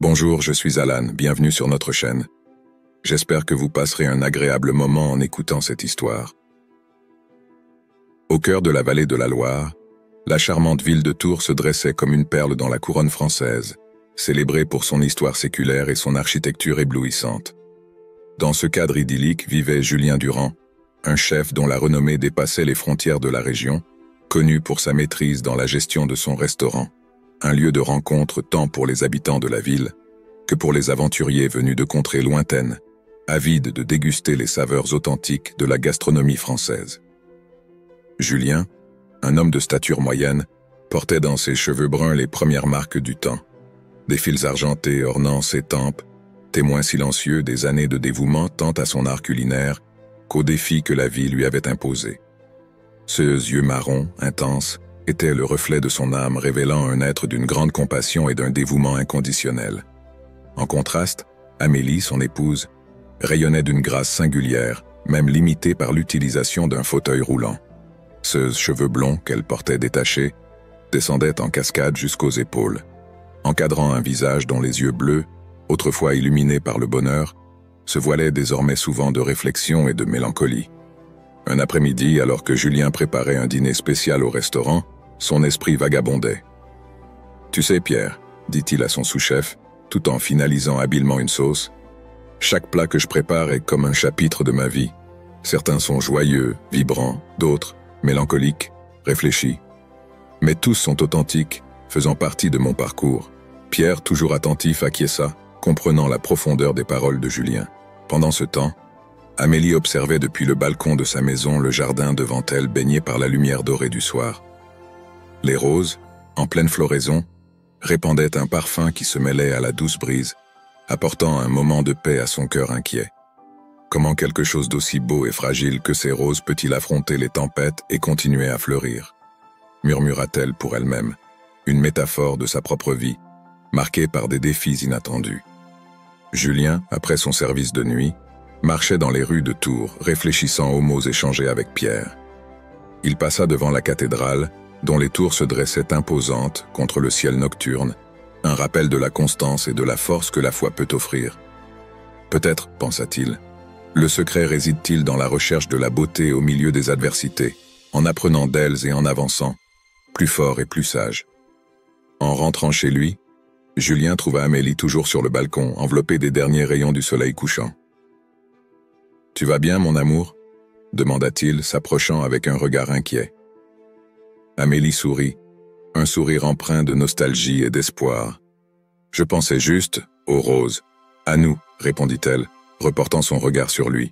Bonjour, je suis Alan, bienvenue sur notre chaîne. J'espère que vous passerez un agréable moment en écoutant cette histoire. Au cœur de la vallée de la Loire, la charmante ville de Tours se dressait comme une perle dans la couronne française, célébrée pour son histoire séculaire et son architecture éblouissante. Dans ce cadre idyllique vivait Julien Durand, un chef dont la renommée dépassait les frontières de la région, connu pour sa maîtrise dans la gestion de son restaurant. Un lieu de rencontre tant pour les habitants de la ville que pour les aventuriers venus de contrées lointaines, avides de déguster les saveurs authentiques de la gastronomie française. Julien, un homme de stature moyenne, portait dans ses cheveux bruns les premières marques du temps. Des fils argentés ornant ses tempes, témoins silencieux des années de dévouement tant à son art culinaire qu'aux défis que la vie lui avait imposés. Ses yeux marrons, intenses, était le reflet de son âme révélant un être d'une grande compassion et d'un dévouement inconditionnel. En contraste, Amélie, son épouse, rayonnait d'une grâce singulière, même limitée par l'utilisation d'un fauteuil roulant. Ses cheveux blonds qu'elle portait détachés descendaient en cascade jusqu'aux épaules, encadrant un visage dont les yeux bleus, autrefois illuminés par le bonheur, se voilaient désormais souvent de réflexion et de mélancolie. Un après-midi, alors que Julien préparait un dîner spécial au restaurant, son esprit vagabondait. « Tu sais, Pierre, dit-il à son sous-chef, tout en finalisant habilement une sauce, « chaque plat que je prépare est comme un chapitre de ma vie. Certains sont joyeux, vibrants, d'autres, mélancoliques, réfléchis. Mais tous sont authentiques, faisant partie de mon parcours. » Pierre, toujours attentif, acquiesça, comprenant la profondeur des paroles de Julien. Pendant ce temps, Amélie observait depuis le balcon de sa maison le jardin devant elle baigné par la lumière dorée du soir. Les roses, en pleine floraison, répandaient un parfum qui se mêlait à la douce brise, apportant un moment de paix à son cœur inquiet. Comment quelque chose d'aussi beau et fragile que ces roses peut-il affronter les tempêtes et continuer à fleurir? Murmura-t-elle pour elle-même, une métaphore de sa propre vie, marquée par des défis inattendus. Julien, après son service de nuit, marchait dans les rues de Tours, réfléchissant aux mots échangés avec Pierre. Il passa devant la cathédrale, dont les tours se dressaient imposantes contre le ciel nocturne, un rappel de la constance et de la force que la foi peut offrir. Peut-être, pensa-t-il, le secret réside-t-il dans la recherche de la beauté au milieu des adversités, en apprenant d'elles et en avançant, plus fort et plus sage. En rentrant chez lui, Julien trouva Amélie toujours sur le balcon, enveloppée des derniers rayons du soleil couchant. « Tu vas bien, mon amour ?» demanda-t-il, s'approchant avec un regard inquiet. Amélie sourit, un sourire empreint de nostalgie et d'espoir. « Je pensais juste aux roses. À nous, répondit-elle, reportant son regard sur lui.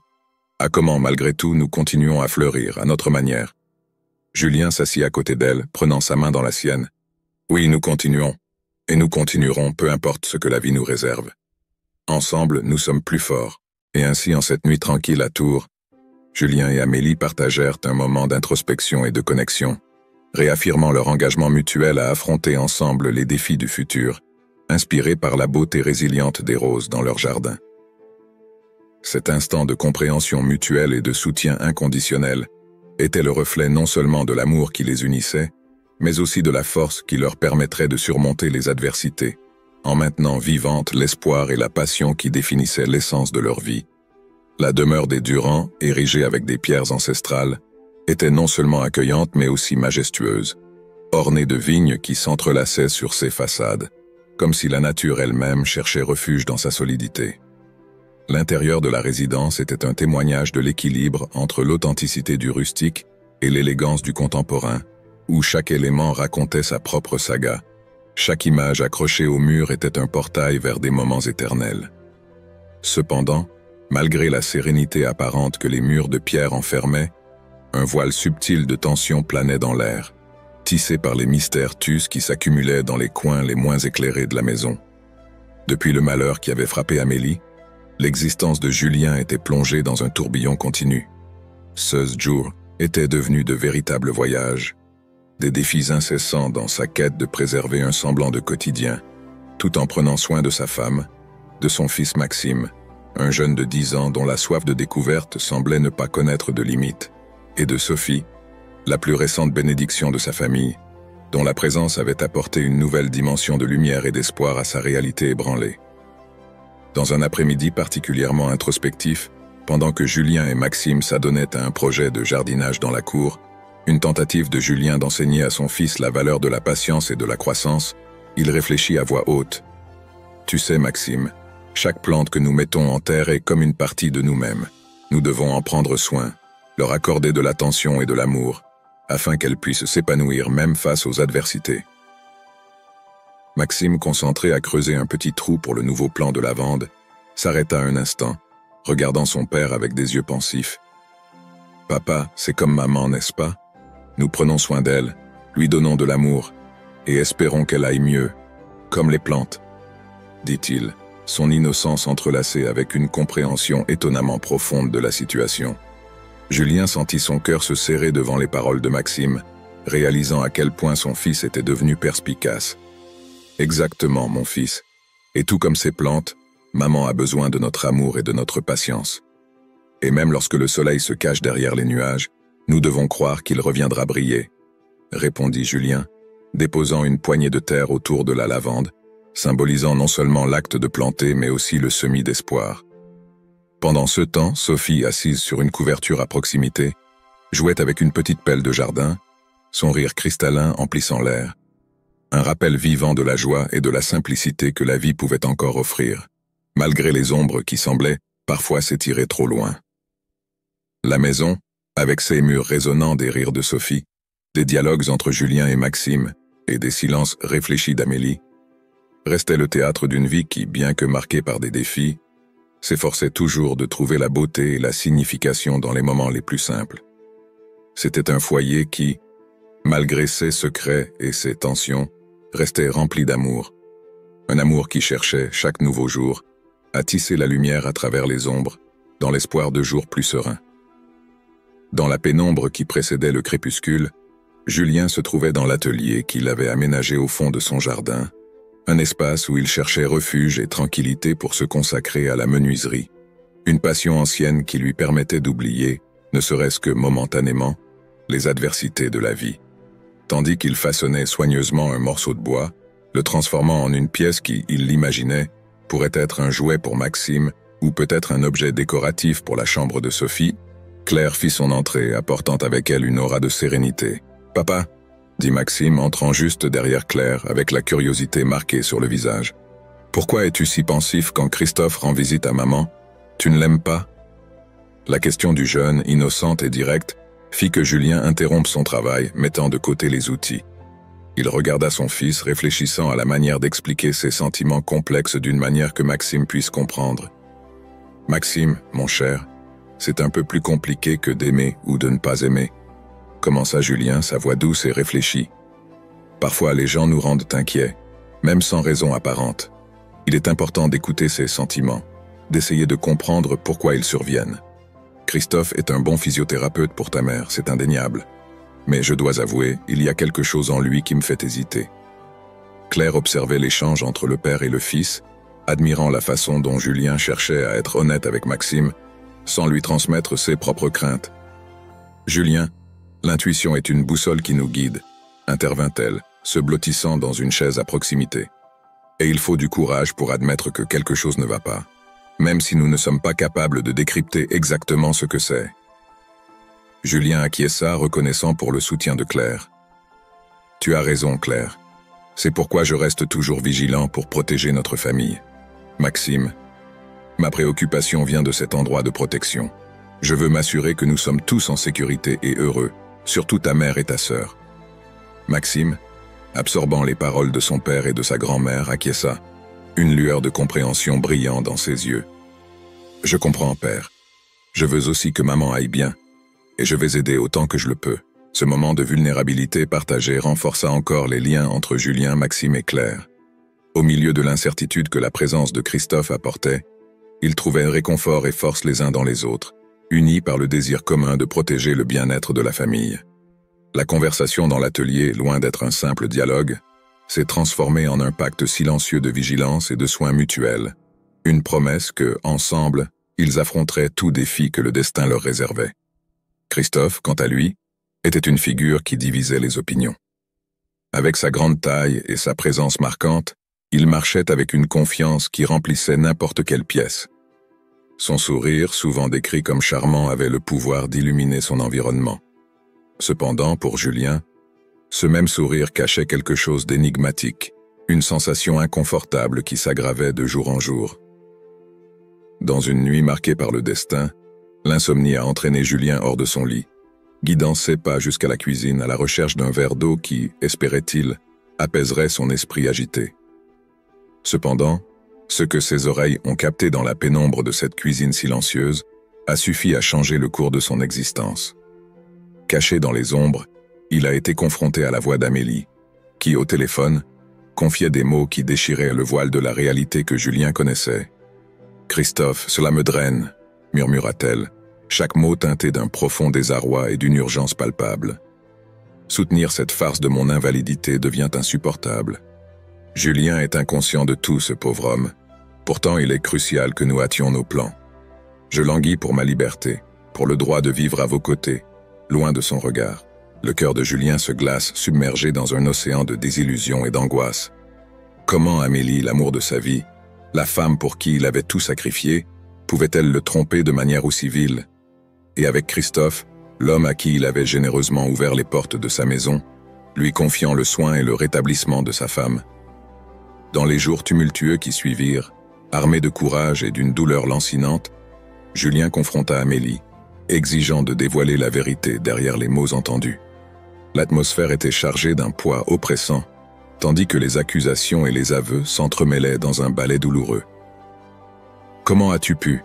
À comment, malgré tout, nous continuons à fleurir, à notre manière. Julien s'assit à côté d'elle, prenant sa main dans la sienne. Oui, nous continuons. Et nous continuerons, peu importe ce que la vie nous réserve. Ensemble, nous sommes plus forts. Et ainsi, en cette nuit tranquille à Tours, Julien et Amélie partagèrent un moment d'introspection et de connexion, réaffirmant leur engagement mutuel à affronter ensemble les défis du futur, inspirés par la beauté résiliente des roses dans leur jardin. Cet instant de compréhension mutuelle et de soutien inconditionnel était le reflet non seulement de l'amour qui les unissait, mais aussi de la force qui leur permettrait de surmonter les adversités, en maintenant vivante l'espoir et la passion qui définissaient l'essence de leur vie. La demeure des Durand, érigée avec des pierres ancestrales, était non seulement accueillante mais aussi majestueuse, ornée de vignes qui s'entrelaçaient sur ses façades, comme si la nature elle-même cherchait refuge dans sa solidité. L'intérieur de la résidence était un témoignage de l'équilibre entre l'authenticité du rustique et l'élégance du contemporain, où chaque élément racontait sa propre saga. Chaque image accrochée au mur était un portail vers des moments éternels. Cependant, malgré la sérénité apparente que les murs de pierre enfermaient, un voile subtil de tension planait dans l'air, tissé par les mystères tus qui s'accumulaient dans les coins les moins éclairés de la maison. Depuis le malheur qui avait frappé Amélie, l'existence de Julien était plongée dans un tourbillon continu. 16 jours étaient devenus de véritables voyages, des défis incessants dans sa quête de préserver un semblant de quotidien, tout en prenant soin de sa femme, de son fils Maxime, un jeune de 10 ans dont la soif de découverte semblait ne pas connaître de limites, et de Sophie, la plus récente bénédiction de sa famille, dont la présence avait apporté une nouvelle dimension de lumière et d'espoir à sa réalité ébranlée. Dans un après-midi particulièrement introspectif, pendant que Julien et Maxime s'adonnaient à un projet de jardinage dans la cour, une tentative de Julien d'enseigner à son fils la valeur de la patience et de la croissance, il réfléchit à voix haute. « Tu sais, Maxime, chaque plante que nous mettons en terre est comme une partie de nous-mêmes. Nous devons en prendre soin, leur accorder de l'attention et de l'amour, afin qu'elles puissent s'épanouir même face aux adversités. » Maxime, concentré à creuser un petit trou pour le nouveau plan de lavande, s'arrêta un instant, regardant son père avec des yeux pensifs. « Papa, c'est comme maman, n'est-ce pas? Nous prenons soin d'elle, lui donnons de l'amour, et espérons qu'elle aille mieux, comme les plantes, » dit-il, son innocence entrelacée avec une compréhension étonnamment profonde de la situation. Julien sentit son cœur se serrer devant les paroles de Maxime, réalisant à quel point son fils était devenu perspicace. « Exactement, mon fils. Et tout comme ces plantes, maman a besoin de notre amour et de notre patience. Et même lorsque le soleil se cache derrière les nuages, nous devons croire qu'il reviendra briller, » répondit Julien, déposant une poignée de terre autour de la lavande, symbolisant non seulement l'acte de planter mais aussi le semis d'espoir. Pendant ce temps, Sophie, assise sur une couverture à proximité, jouait avec une petite pelle de jardin, son rire cristallin emplissant l'air. Un rappel vivant de la joie et de la simplicité que la vie pouvait encore offrir, malgré les ombres qui semblaient parfois s'étirer trop loin. La maison, avec ses murs résonnants des rires de Sophie, des dialogues entre Julien et Maxime et des silences réfléchis d'Amélie, restait le théâtre d'une vie qui, bien que marquée par des défis, s'efforçait toujours de trouver la beauté et la signification dans les moments les plus simples. C'était un foyer qui, malgré ses secrets et ses tensions, restait rempli d'amour. Un amour qui cherchait, chaque nouveau jour, à tisser la lumière à travers les ombres, dans l'espoir de jours plus sereins. Dans la pénombre qui précédait le crépuscule, Julien se trouvait dans l'atelier qu'il avait aménagé au fond de son jardin, un espace où il cherchait refuge et tranquillité pour se consacrer à la menuiserie, une passion ancienne qui lui permettait d'oublier, ne serait-ce que momentanément, les adversités de la vie. Tandis qu'il façonnait soigneusement un morceau de bois, le transformant en une pièce qui, il l'imaginait, pourrait être un jouet pour Maxime ou peut-être un objet décoratif pour la chambre de Sophie, Claire fit son entrée, apportant avec elle une aura de sérénité. « Papa » dit Maxime, entrant juste derrière Claire, avec la curiosité marquée sur le visage. « Pourquoi es-tu si pensif quand Christophe rend visite à maman? Tu ne l'aimes pas ?» La question du jeune, innocente et directe, fit que Julien interrompe son travail, mettant de côté les outils. Il regarda son fils, réfléchissant à la manière d'expliquer ses sentiments complexes d'une manière que Maxime puisse comprendre. « Maxime, mon cher, c'est un peu plus compliqué que d'aimer ou de ne pas aimer. » Commença Julien, sa voix douce et réfléchie. « Parfois les gens nous rendent inquiets, même sans raison apparente. Il est important d'écouter ses sentiments, d'essayer de comprendre pourquoi ils surviennent. Christophe est un bon physiothérapeute pour ta mère, c'est indéniable. Mais je dois avouer, il y a quelque chose en lui qui me fait hésiter. » Claire observait l'échange entre le père et le fils, admirant la façon dont Julien cherchait à être honnête avec Maxime, sans lui transmettre ses propres craintes. « Julien, l'intuition est une boussole qui nous guide, » intervint-elle, se blottissant dans une chaise à proximité. « Et il faut du courage pour admettre que quelque chose ne va pas, même si nous ne sommes pas capables de décrypter exactement ce que c'est. » Julien acquiesça, reconnaissant pour le soutien de Claire. « Tu as raison, Claire. C'est pourquoi je reste toujours vigilant pour protéger notre famille. Maxime, ma préoccupation vient de cet endroit de protection. Je veux m'assurer que nous sommes tous en sécurité et heureux, surtout ta mère et ta sœur. » Maxime, absorbant les paroles de son père et de sa grand-mère, acquiesça, une lueur de compréhension brillant dans ses yeux. « Je comprends, père. Je veux aussi que maman aille bien, et je vais aider autant que je le peux. » Ce moment de vulnérabilité partagée renforça encore les liens entre Julien, Maxime et Claire. Au milieu de l'incertitude que la présence de Christophe apportait, ils trouvaient réconfort et force les uns dans les autres, unis par le désir commun de protéger le bien-être de la famille. La conversation dans l'atelier, loin d'être un simple dialogue, s'est transformée en un pacte silencieux de vigilance et de soins mutuels, une promesse que, ensemble, ils affronteraient tout défi que le destin leur réservait. Christophe, quant à lui, était une figure qui divisait les opinions. Avec sa grande taille et sa présence marquante, il marchait avec une confiance qui remplissait n'importe quelle pièce. Son sourire, souvent décrit comme charmant, avait le pouvoir d'illuminer son environnement. Cependant, pour Julien, ce même sourire cachait quelque chose d'énigmatique, une sensation inconfortable qui s'aggravait de jour en jour. Dans une nuit marquée par le destin, l'insomnie a entraîné Julien hors de son lit, guidant ses pas jusqu'à la cuisine à la recherche d'un verre d'eau qui, espérait-il, apaiserait son esprit agité. Cependant, ce que ses oreilles ont capté dans la pénombre de cette cuisine silencieuse a suffi à changer le cours de son existence. Caché dans les ombres, il a été confronté à la voix d'Amélie, qui, au téléphone, confiait des mots qui déchiraient le voile de la réalité que Julien connaissait. « Christophe, cela me draine », murmura-t-elle, chaque mot teinté d'un profond désarroi et d'une urgence palpable. Soutenir cette farce de mon invalidité devient insupportable. Julien est inconscient de tout, ce pauvre homme. Pourtant, il est crucial que nous hâtions nos plans. Je languis pour ma liberté, pour le droit de vivre à vos côtés, loin de son regard. Le cœur de Julien se glace, submergé dans un océan de désillusion et d'angoisse. Comment Amélie, l'amour de sa vie, la femme pour qui il avait tout sacrifié, pouvait-elle le tromper de manière aussi vile? Et avec Christophe, l'homme à qui il avait généreusement ouvert les portes de sa maison, lui confiant le soin et le rétablissement de sa femme. Dans les jours tumultueux qui suivirent, armé de courage et d'une douleur lancinante, Julien confronta Amélie, exigeant de dévoiler la vérité derrière les mots entendus. L'atmosphère était chargée d'un poids oppressant, tandis que les accusations et les aveux s'entremêlaient dans un ballet douloureux. « Comment as-tu pu »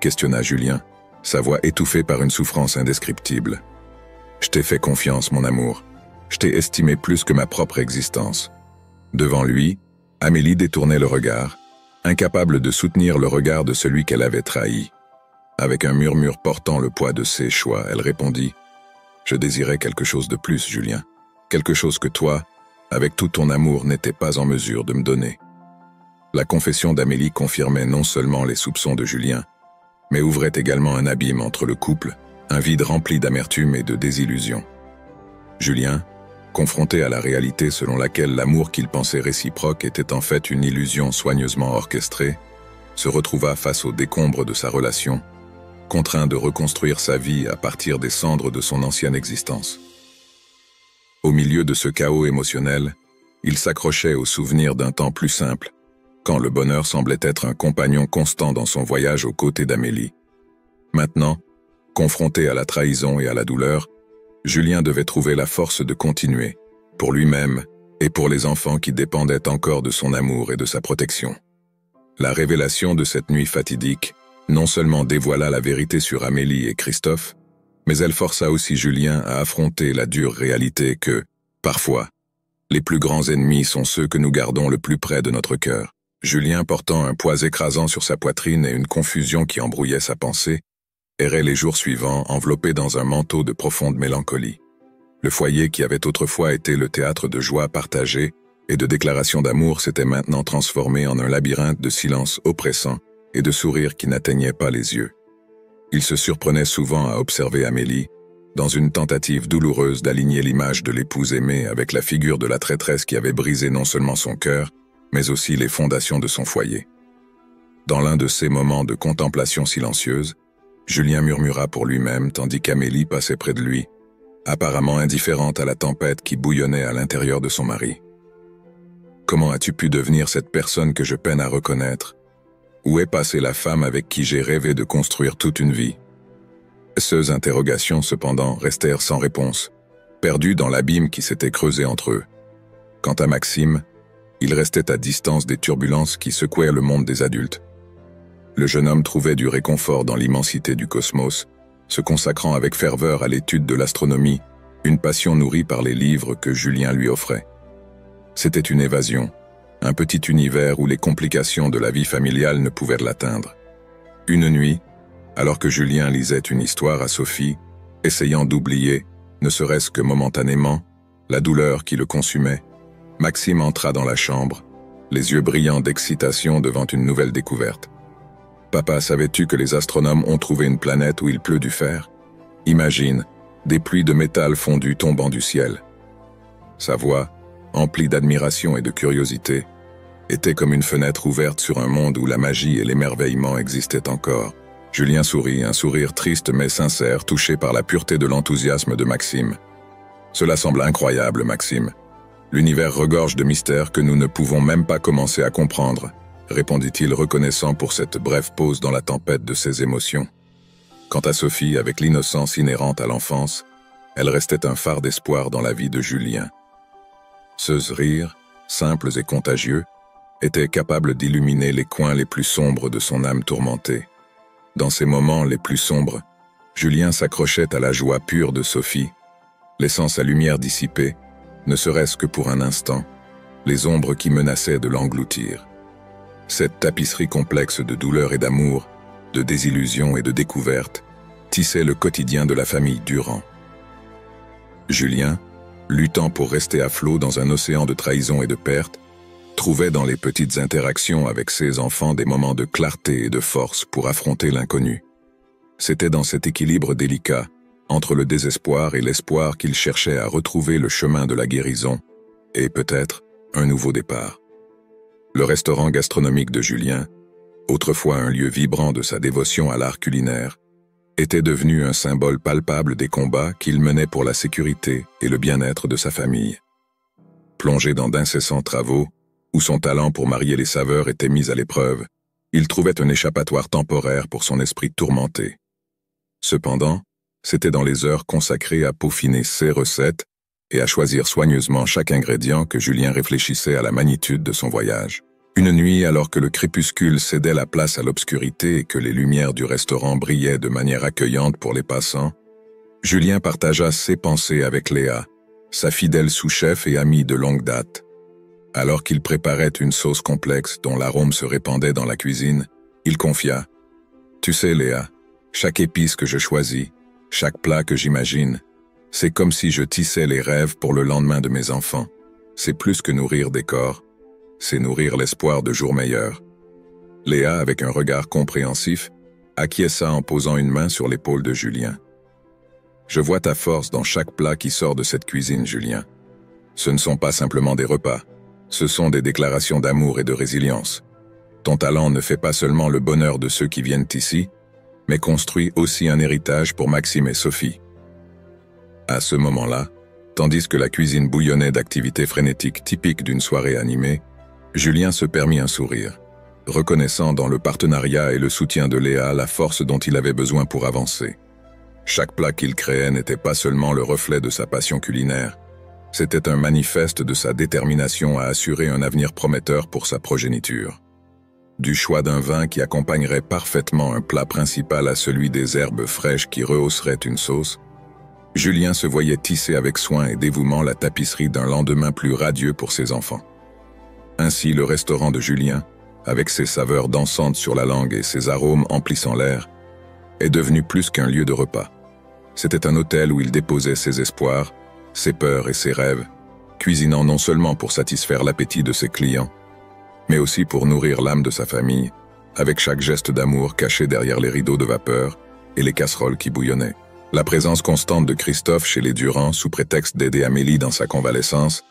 questionna Julien, sa voix étouffée par une souffrance indescriptible. « Je t'ai fait confiance, mon amour. Je t'ai estimé plus que ma propre existence. » Devant lui, Amélie détournait le regard, incapable de soutenir le regard de celui qu'elle avait trahi. Avec un murmure portant le poids de ses choix, elle répondit « Je désirais quelque chose de plus, Julien. Quelque chose que toi, avec tout ton amour, n'étais pas en mesure de me donner. » La confession d'Amélie confirmait non seulement les soupçons de Julien, mais ouvrait également un abîme entre le couple, un vide rempli d'amertume et de désillusion. Julien, confronté à la réalité selon laquelle l'amour qu'il pensait réciproque était en fait une illusion soigneusement orchestrée, se retrouva face aux décombres de sa relation, contraint de reconstruire sa vie à partir des cendres de son ancienne existence. Au milieu de ce chaos émotionnel, il s'accrochait au souvenir d'un temps plus simple, quand le bonheur semblait être un compagnon constant dans son voyage aux côtés d'Amélie. Maintenant, confronté à la trahison et à la douleur, Julien devait trouver la force de continuer, pour lui-même et pour les enfants qui dépendaient encore de son amour et de sa protection. La révélation de cette nuit fatidique non seulement dévoila la vérité sur Amélie et Christophe, mais elle força aussi Julien à affronter la dure réalité que, parfois, les plus grands ennemis sont ceux que nous gardons le plus près de notre cœur. Julien, portant un poids écrasant sur sa poitrine et une confusion qui embrouillait sa pensée, errait les jours suivants enveloppé dans un manteau de profonde mélancolie. Le foyer qui avait autrefois été le théâtre de joie partagée et de déclarations d'amour s'était maintenant transformé en un labyrinthe de silence oppressant et de sourires qui n'atteignaient pas les yeux. Il se surprenait souvent à observer Amélie, dans une tentative douloureuse d'aligner l'image de l'épouse aimée avec la figure de la traîtresse qui avait brisé non seulement son cœur, mais aussi les fondations de son foyer. Dans l'un de ces moments de contemplation silencieuse, Julien murmura pour lui-même tandis qu'Amélie passait près de lui, apparemment indifférente à la tempête qui bouillonnait à l'intérieur de son mari. « Comment as-tu pu devenir cette personne que je peine à reconnaître? Où est passée la femme avec qui j'ai rêvé de construire toute une vie ?» Ces interrogations, cependant, restèrent sans réponse, perdues dans l'abîme qui s'était creusé entre eux. Quant à Maxime, il restait à distance des turbulences qui secouaient le monde des adultes. Le jeune homme trouvait du réconfort dans l'immensité du cosmos, se consacrant avec ferveur à l'étude de l'astronomie, une passion nourrie par les livres que Julien lui offrait. C'était une évasion, un petit univers où les complications de la vie familiale ne pouvaient l'atteindre. Une nuit, alors que Julien lisait une histoire à Sophie, essayant d'oublier, ne serait-ce que momentanément, la douleur qui le consumait, Maxime entra dans la chambre, les yeux brillants d'excitation devant une nouvelle découverte. « Papa, savais-tu que les astronomes ont trouvé une planète où il pleut du fer? Imagine, des pluies de métal fondu tombant du ciel. » Sa voix, empli d'admiration et de curiosité, était comme une fenêtre ouverte sur un monde où la magie et l'émerveillement existaient encore. Julien sourit, un sourire triste mais sincère, touché par la pureté de l'enthousiasme de Maxime. « Cela semble incroyable, Maxime. L'univers regorge de mystères que nous ne pouvons même pas commencer à comprendre, » répondit-il reconnaissant pour cette brève pause dans la tempête de ses émotions. Quant à Sophie, avec l'innocence inhérente à l'enfance, elle restait un phare d'espoir dans la vie de Julien. Ce rire, simples et contagieux, était capable d'illuminer les coins les plus sombres de son âme tourmentée. Dans ces moments les plus sombres, Julien s'accrochait à la joie pure de Sophie, laissant sa lumière dissiper, ne serait-ce que pour un instant, les ombres qui menaçaient de l'engloutir. Cette tapisserie complexe de douleur et d'amour, de désillusion et de découverte, tissait le quotidien de la famille Durand. Julien, luttant pour rester à flot dans un océan de trahison et de perte, trouvait dans les petites interactions avec ses enfants des moments de clarté et de force pour affronter l'inconnu. C'était dans cet équilibre délicat, entre le désespoir et l'espoir qu'il cherchait à retrouver le chemin de la guérison, et peut-être un nouveau départ. Le restaurant gastronomique de Julien, autrefois un lieu vibrant de sa dévotion à l'art culinaire, était devenu un symbole palpable des combats qu'il menait pour la sécurité et le bien-être de sa famille. Plongé dans d'incessants travaux, où son talent pour marier les saveurs était mis à l'épreuve, il trouvait un échappatoire temporaire pour son esprit tourmenté. Cependant, c'était dans les heures consacrées à peaufiner ses recettes et à choisir soigneusement chaque ingrédient que Julien réfléchissait à la magnitude de son voyage. Une nuit, alors que le crépuscule cédait la place à l'obscurité et que les lumières du restaurant brillaient de manière accueillante pour les passants, Julien partagea ses pensées avec Léa, sa fidèle sous-chef et amie de longue date. Alors qu'il préparait une sauce complexe dont l'arôme se répandait dans la cuisine, il confia « Tu sais, Léa, chaque épice que je choisis, chaque plat que j'imagine, c'est comme si je tissais les rêves pour le lendemain de mes enfants. C'est plus que nourrir des corps, c'est nourrir l'espoir de jours meilleurs. » Léa, avec un regard compréhensif, acquiesça en posant une main sur l'épaule de Julien. « Je vois ta force dans chaque plat qui sort de cette cuisine, Julien. Ce ne sont pas simplement des repas, ce sont des déclarations d'amour et de résilience. Ton talent ne fait pas seulement le bonheur de ceux qui viennent ici, mais construit aussi un héritage pour Maxime et Sophie. » À ce moment-là, tandis que la cuisine bouillonnait d'activités frénétiques typiques d'une soirée animée, Julien se permit un sourire, reconnaissant dans le partenariat et le soutien de Léa la force dont il avait besoin pour avancer. Chaque plat qu'il créait n'était pas seulement le reflet de sa passion culinaire, c'était un manifeste de sa détermination à assurer un avenir prometteur pour sa progéniture. Du choix d'un vin qui accompagnerait parfaitement un plat principal à celui des herbes fraîches qui rehausseraient une sauce, Julien se voyait tisser avec soin et dévouement la tapisserie d'un lendemain plus radieux pour ses enfants. Ainsi, le restaurant de Julien, avec ses saveurs dansantes sur la langue et ses arômes emplissant l'air, est devenu plus qu'un lieu de repas. C'était un hôtel où il déposait ses espoirs, ses peurs et ses rêves, cuisinant non seulement pour satisfaire l'appétit de ses clients, mais aussi pour nourrir l'âme de sa famille, avec chaque geste d'amour caché derrière les rideaux de vapeur et les casseroles qui bouillonnaient. La présence constante de Christophe chez les Durand, sous prétexte d'aider Amélie dans sa convalescence,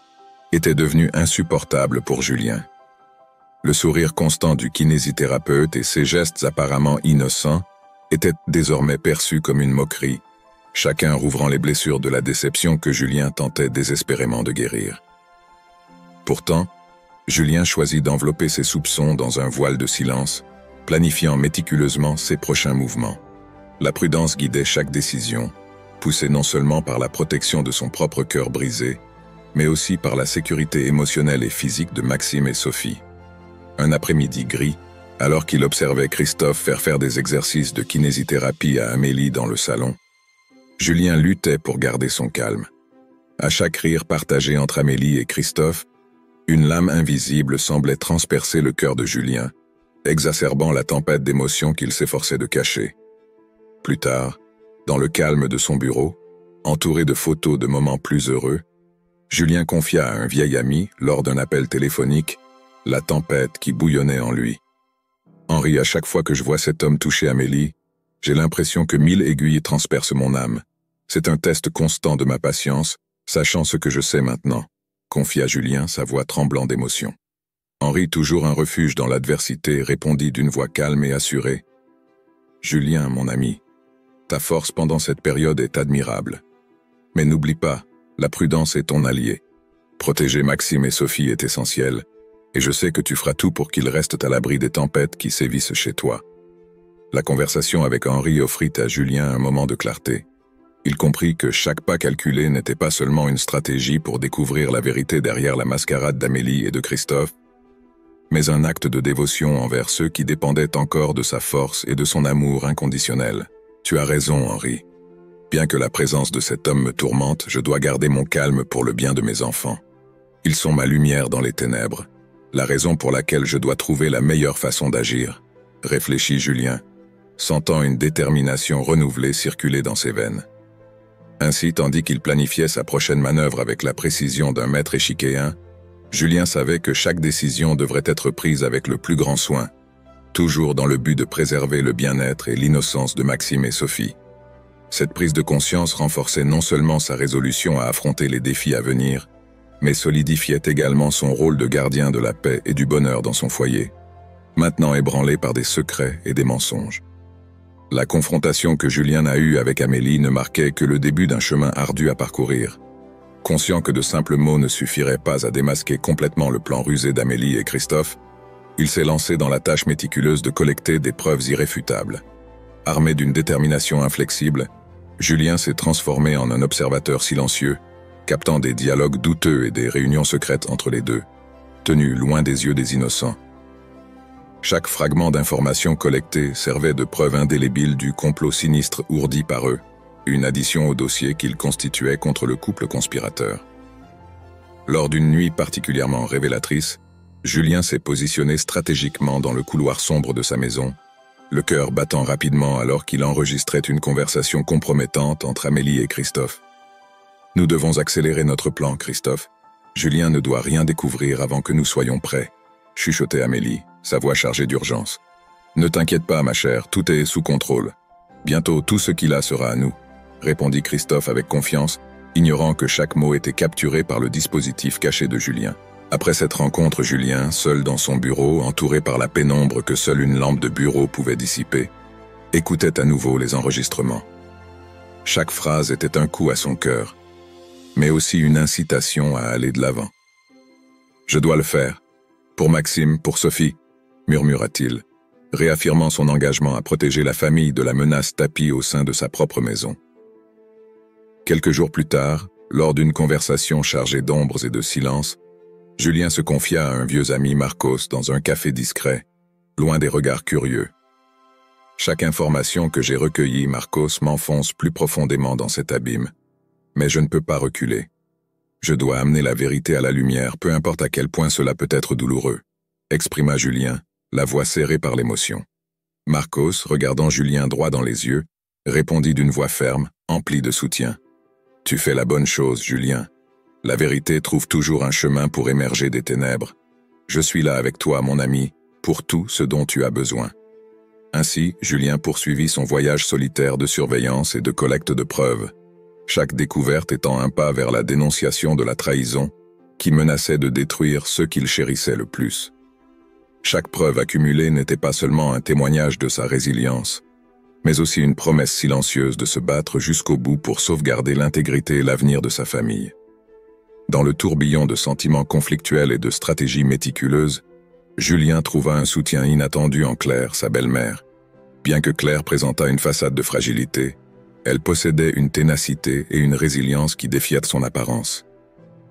était devenue insupportable pour Julien. Le sourire constant du kinésithérapeute et ses gestes apparemment innocents étaient désormais perçus comme une moquerie, chacun rouvrant les blessures de la déception que Julien tentait désespérément de guérir. Pourtant, Julien choisit d'envelopper ses soupçons dans un voile de silence, planifiant méticuleusement ses prochains mouvements. La prudence guidait chaque décision, poussée non seulement par la protection de son propre cœur brisé, mais aussi par la sécurité émotionnelle et physique de Maxime et Sophie. Un après-midi gris, alors qu'il observait Christophe faire des exercices de kinésithérapie à Amélie dans le salon, Julien luttait pour garder son calme. À chaque rire partagé entre Amélie et Christophe, une lame invisible semblait transpercer le cœur de Julien, exacerbant la tempête d'émotions qu'il s'efforçait de cacher. Plus tard, dans le calme de son bureau, entouré de photos de moments plus heureux, Julien confia à un vieil ami, lors d'un appel téléphonique, la tempête qui bouillonnait en lui. « Henri, à chaque fois que je vois cet homme toucher Amélie, j'ai l'impression que 1000 aiguilles transpercent mon âme. C'est un test constant de ma patience, sachant ce que je sais maintenant. confia Julien, sa voix tremblant d'émotion. Henri, toujours un refuge dans l'adversité, répondit d'une voix calme et assurée. Julien, mon ami, ta force pendant cette période est admirable. Mais n'oublie pas, la prudence est ton allié. Protéger Maxime et Sophie est essentiel, et je sais que tu feras tout pour qu'ils restent à l'abri des tempêtes qui sévissent chez toi. La conversation avec Henri offrit à Julien un moment de clarté. Il comprit que chaque pas calculé n'était pas seulement une stratégie pour découvrir la vérité derrière la mascarade d'Amélie et de Christophe, mais un acte de dévotion envers ceux qui dépendaient encore de sa force et de son amour inconditionnel. Tu as raison, Henri. Bien que la présence de cet homme me tourmente, je dois garder mon calme pour le bien de mes enfants. Ils sont ma lumière dans les ténèbres, la raison pour laquelle je dois trouver la meilleure façon d'agir, réfléchit Julien, sentant une détermination renouvelée circuler dans ses veines. Ainsi, tandis qu'il planifiait sa prochaine manœuvre avec la précision d'un maître échiquéen, Julien savait que chaque décision devrait être prise avec le plus grand soin, toujours dans le but de préserver le bien-être et l'innocence de Maxime et Sophie. Cette prise de conscience renforçait non seulement sa résolution à affronter les défis à venir, mais solidifiait également son rôle de gardien de la paix et du bonheur dans son foyer, maintenant ébranlé par des secrets et des mensonges. La confrontation que Julien a eue avec Amélie ne marquait que le début d'un chemin ardu à parcourir. Conscient que de simples mots ne suffiraient pas à démasquer complètement le plan rusé d'Amélie et Christophe, il s'est lancé dans la tâche méticuleuse de collecter des preuves irréfutables. Armé d'une détermination inflexible, Julien s'est transformé en un observateur silencieux, captant des dialogues douteux et des réunions secrètes entre les deux, tenus loin des yeux des innocents. Chaque fragment d'information collectée servait de preuve indélébile du complot sinistre ourdi par eux, une addition au dossier qu'ils constituaient contre le couple conspirateur. Lors d'une nuit particulièrement révélatrice, Julien s'est positionné stratégiquement dans le couloir sombre de sa maison, le cœur battant rapidement alors qu'il enregistrait une conversation compromettante entre Amélie et Christophe. « Nous devons accélérer notre plan, Christophe. Julien ne doit rien découvrir avant que nous soyons prêts, » chuchotait Amélie, sa voix chargée d'urgence. « Ne t'inquiète pas, ma chère, tout est sous contrôle. Bientôt, tout ce qu'il a sera à nous, » répondit Christophe avec confiance, ignorant que chaque mot était capturé par le dispositif caché de Julien. Après cette rencontre, Julien, seul dans son bureau, entouré par la pénombre que seule une lampe de bureau pouvait dissiper, écoutait à nouveau les enregistrements. Chaque phrase était un coup à son cœur, mais aussi une incitation à aller de l'avant. « Je dois le faire. Pour Maxime, pour Sophie, » murmura-t-il, réaffirmant son engagement à protéger la famille de la menace tapie au sein de sa propre maison. Quelques jours plus tard, lors d'une conversation chargée d'ombres et de silence, Julien se confia à un vieux ami, Marcos, dans un café discret, loin des regards curieux. « Chaque information que j'ai recueillie, Marcos, m'enfonce plus profondément dans cet abîme. Mais je ne peux pas reculer. Je dois amener la vérité à la lumière, peu importe à quel point cela peut être douloureux, » exprima Julien, la voix serrée par l'émotion. Marcos, regardant Julien droit dans les yeux, répondit d'une voix ferme, emplie de soutien. « Tu fais la bonne chose, Julien. La vérité trouve toujours un chemin pour émerger des ténèbres. Je suis là avec toi, mon ami, pour tout ce dont tu as besoin. » Ainsi, Julien poursuivit son voyage solitaire de surveillance et de collecte de preuves, chaque découverte étant un pas vers la dénonciation de la trahison qui menaçait de détruire ceux qu'il chérissait le plus. Chaque preuve accumulée n'était pas seulement un témoignage de sa résilience, mais aussi une promesse silencieuse de se battre jusqu'au bout pour sauvegarder l'intégrité et l'avenir de sa famille. Dans le tourbillon de sentiments conflictuels et de stratégies méticuleuses, Julien trouva un soutien inattendu en Claire, sa belle-mère. Bien que Claire présentât une façade de fragilité, elle possédait une ténacité et une résilience qui défiaient son apparence.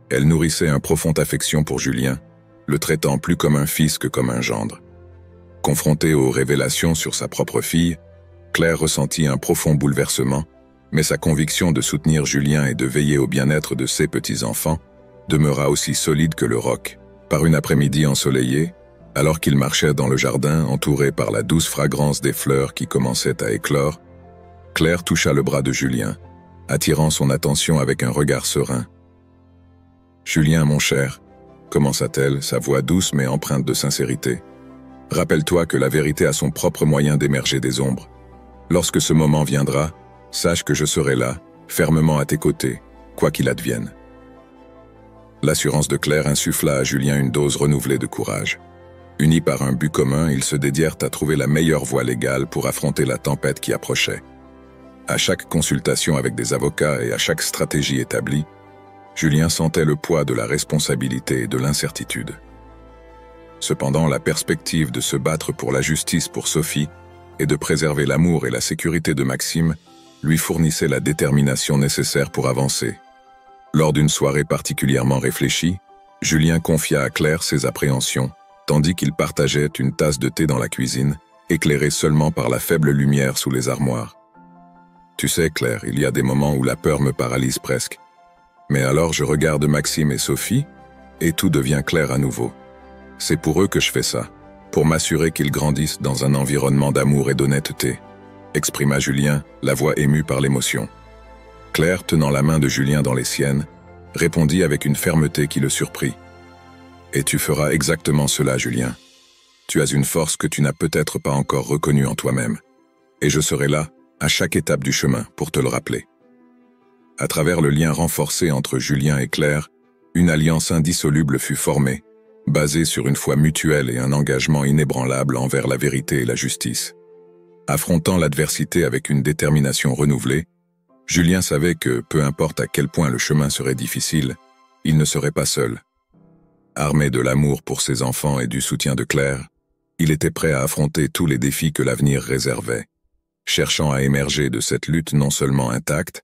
Elle nourrissait une profonde affection pour Julien, le traitant plus comme un fils que comme un gendre. Confrontée aux révélations sur sa propre fille, Claire ressentit un profond bouleversement, mais sa conviction de soutenir Julien et de veiller au bien-être de ses petits-enfants demeura aussi solide que le roc. Par une après-midi ensoleillée, alors qu'il marchait dans le jardin entouré par la douce fragrance des fleurs qui commençaient à éclore, Claire toucha le bras de Julien, attirant son attention avec un regard serein. « Julien, mon cher, » commença-t-elle, sa voix douce mais empreinte de sincérité. « Rappelle-toi que la vérité a son propre moyen d'émerger des ombres. Lorsque ce moment viendra, sache que je serai là, fermement à tes côtés, quoi qu'il advienne. » L'assurance de Claire insuffla à Julien une dose renouvelée de courage. Unis par un but commun, ils se dédièrent à trouver la meilleure voie légale pour affronter la tempête qui approchait. À chaque consultation avec des avocats et à chaque stratégie établie, Julien sentait le poids de la responsabilité et de l'incertitude. Cependant, la perspective de se battre pour la justice pour Sophie et de préserver l'amour et la sécurité de Maxime lui fournissait la détermination nécessaire pour avancer. Lors d'une soirée particulièrement réfléchie, Julien confia à Claire ses appréhensions, tandis qu'il partageait une tasse de thé dans la cuisine, éclairée seulement par la faible lumière sous les armoires. « Tu sais, Claire, il y a des moments où la peur me paralyse presque. Mais alors je regarde Maxime et Sophie, et tout devient clair à nouveau. C'est pour eux que je fais ça, pour m'assurer qu'ils grandissent dans un environnement d'amour et d'honnêteté, » exprima Julien, la voix émue par l'émotion. Claire, tenant la main de Julien dans les siennes, répondit avec une fermeté qui le surprit. « Et tu feras exactement cela, Julien. Tu as une force que tu n'as peut-être pas encore reconnue en toi-même. Et je serai là, à chaque étape du chemin, pour te le rappeler. » À travers le lien renforcé entre Julien et Claire, une alliance indissoluble fut formée, basée sur une foi mutuelle et un engagement inébranlable envers la vérité et la justice. Affrontant l'adversité avec une détermination renouvelée, Julien savait que, peu importe à quel point le chemin serait difficile, il ne serait pas seul. Armé de l'amour pour ses enfants et du soutien de Claire, il était prêt à affronter tous les défis que l'avenir réservait, cherchant à émerger de cette lutte non seulement intacte,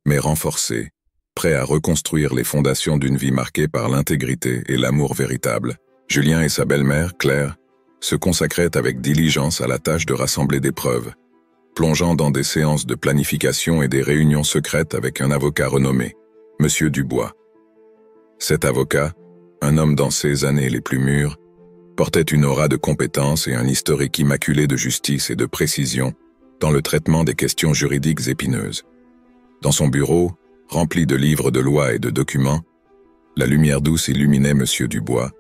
mais renforcée, prêt à reconstruire les fondations d'une vie marquée par l'intégrité et l'amour véritable. Julien et sa belle-mère, Claire, se consacraient avec diligence à la tâche de rassembler des preuves, plongeant dans des séances de planification et des réunions secrètes avec un avocat renommé, M. Dubois. Cet avocat, un homme dans ses années les plus mûres, portait une aura de compétence et un historique immaculé de justice et de précision dans le traitement des questions juridiques épineuses. Dans son bureau, rempli de livres de loi et de documents, la lumière douce illuminait M. Dubois,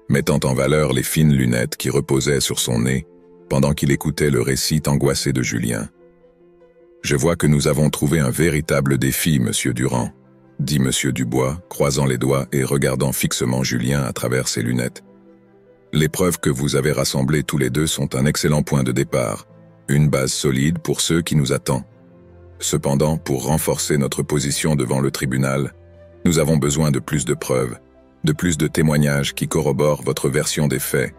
mettant en valeur les fines lunettes qui reposaient sur son nez pendant qu'il écoutait le récit angoissé de Julien. « Je vois que nous avons trouvé un véritable défi, Monsieur Durand, » dit M. Dubois, croisant les doigts et regardant fixement Julien à travers ses lunettes. « Les preuves que vous avez rassemblées tous les deux sont un excellent point de départ, une base solide pour ceux qui nous attendent. Cependant, pour renforcer notre position devant le tribunal, nous avons besoin de plus de preuves, de plus de témoignages qui corroborent votre version des faits,